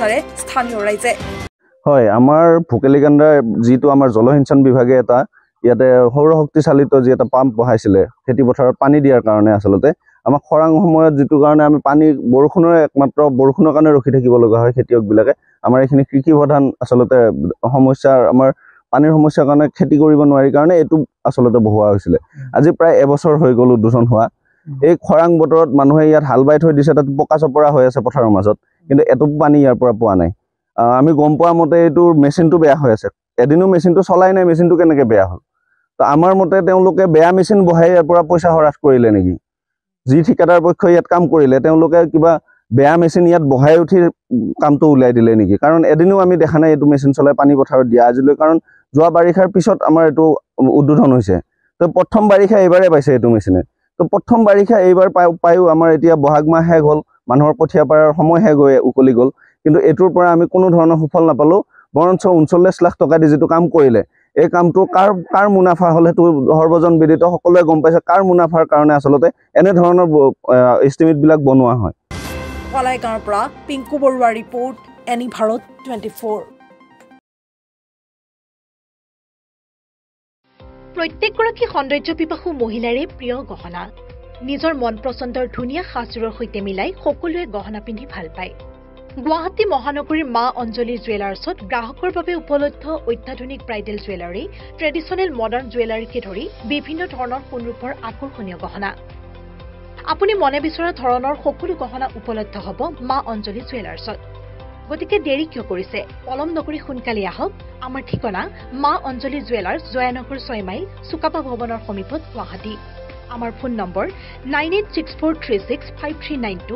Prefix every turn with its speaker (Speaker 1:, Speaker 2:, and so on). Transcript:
Speaker 1: বিচাৰে স্থানীয় ৰাইজে।
Speaker 2: হয়, আমাৰ ভোকেলিকান্দাৰ যিটো আমাৰ জলসিঞ্চন বিভাগে এটা ইয়াতে সৌৰশক্তি চালিত যি এটা পাম্প বহাইছিলে খেতি পথাৰত পানী দিয়াৰ কাৰণে আচলতে আমাক খৰাং সময়ত যিটো কাৰণে আমি পানী একমাত্ৰ বৰষুণৰ কাৰণে ৰখি থাকিব লগা হয় খেতিয়কবিলাকে। আমাৰ এইখিনি কৃষি প্ৰধান আচলতে সমস্যাৰ আমাৰ পানীৰ সমস্যাৰ কাৰণে খেতি কৰিব নোৱাৰি কাৰণে এইটো আচলতে বহোৱা হৈছিলে। আজি প্ৰায় এবছৰ হৈ গ'ল উদ্বোধন হোৱা। এই খৰাং বতৰত মানুহে ইয়াত হাল বাই থৈ দিছে, তাত পকা চপৰা হৈ আছে পথাৰৰ মাজত, কিন্তু এটোপ পানী ইয়াৰ পৰা পোৱা নাই। আমি গম পোৱা মতে এইটোৰ মেচিনটো বেয়া হৈ আছে। এদিনো মেচিনটো চলাই নাই, মেচিনটো কেনেকৈ বেয়া হ'ল? তো আমাৰ মতে তেওঁলোকে বেয়া মেচিন বহাই ইয়াৰ পৰা পইচা হ্ৰাস কৰিলে নেকি? যি ঠিকাদাৰ পক্ষই ইয়াত কাম কৰিলে তেওঁলোকে কিবা বেয়া মেচিন ইয়াত বহাই উঠি কামটো উলিয়াই দিলে নেকি? কাৰণ এদিনো আমি দেখা নাই এইটো মেচিন চলাই পানী পথাৰত দিয়া আজিলৈ, কাৰণ যোৱা বাৰিষাৰ পিছত আমাৰ এইটো উদ্বোধন হৈছে। তো প্ৰথম বাৰিষা এইবাৰে পাইছে এইটো মেচিনে। তো প্ৰথম বাৰিষা এইবাৰ পায়ো আমাৰ এতিয়া বহাগ মাহ শেষ হ'ল, মানুহৰ কঠীয়া পাৰাৰ সময় শেষ হৈ উকলি গ'ল, কিন্তু এইটোৰ পৰা আমি কোনো ধৰণৰ সুফল নাপালোঁ। বৰঞ্চ 39 লাখ টকা দি যিটো কাম কৰিলে, এই কামটো কাৰ মুনাফা হ'ল সেইটো সৰ্বজন বিদিত, সকলোৱে গম পাইছে কাৰ মুনাফাৰ কাৰণে আচলতে এনেধৰণৰ এষ্টিমেটবিলাক বনোৱা হয়।
Speaker 1: কলাইগাঁৱৰ পৰা পিংকু বৰুৱাৰ ৰিপৰ্ট, এনি ভাৰত 24।
Speaker 3: প্ৰত্যেকগৰাকী সৌন্দৰ্য পিপাসু মহিলাৰে প্ৰিয় গহনা। নিজৰ মন পচন্দৰ ধুনীয়া সাজযোৰৰ সৈতে মিলাই সকলোৱে গহনা পিন্ধি ভাল পায়। গুৱাহাটী মহানগৰীৰ মা অঞ্জলি জুৱেলাৰ্ছত গ্ৰাহকৰ বাবে উপলব্ধ অত্যাধুনিক ব্ৰাইডেল জুৱেলাৰী, ট্ৰেডিশ্যনেল মডাৰ্ণ জুৱেলাৰীকে ধৰি বিভিন্ন ধৰণৰ সোণৰূপৰ আকৰ্ষণীয় গহনা। আপুনি মনে বিচৰা ধৰণৰ সকলো গহনা উপলব্ধ হ'ব মা অঞ্জলি জুৱেলাৰ্ছত। গতিকে দেৰি কিয় কৰিছে? পলম নকৰি সোনকালে আহক। আমাৰ ঠিকনা মা অঞ্জলি জুৱেলাৰ্ছ, জয়ানগৰ 6 মাইল, চুকাপা ভৱনৰ সমীপত, গুৱাহাটী। আমাৰ ফোন নম্বৰ 9864365392।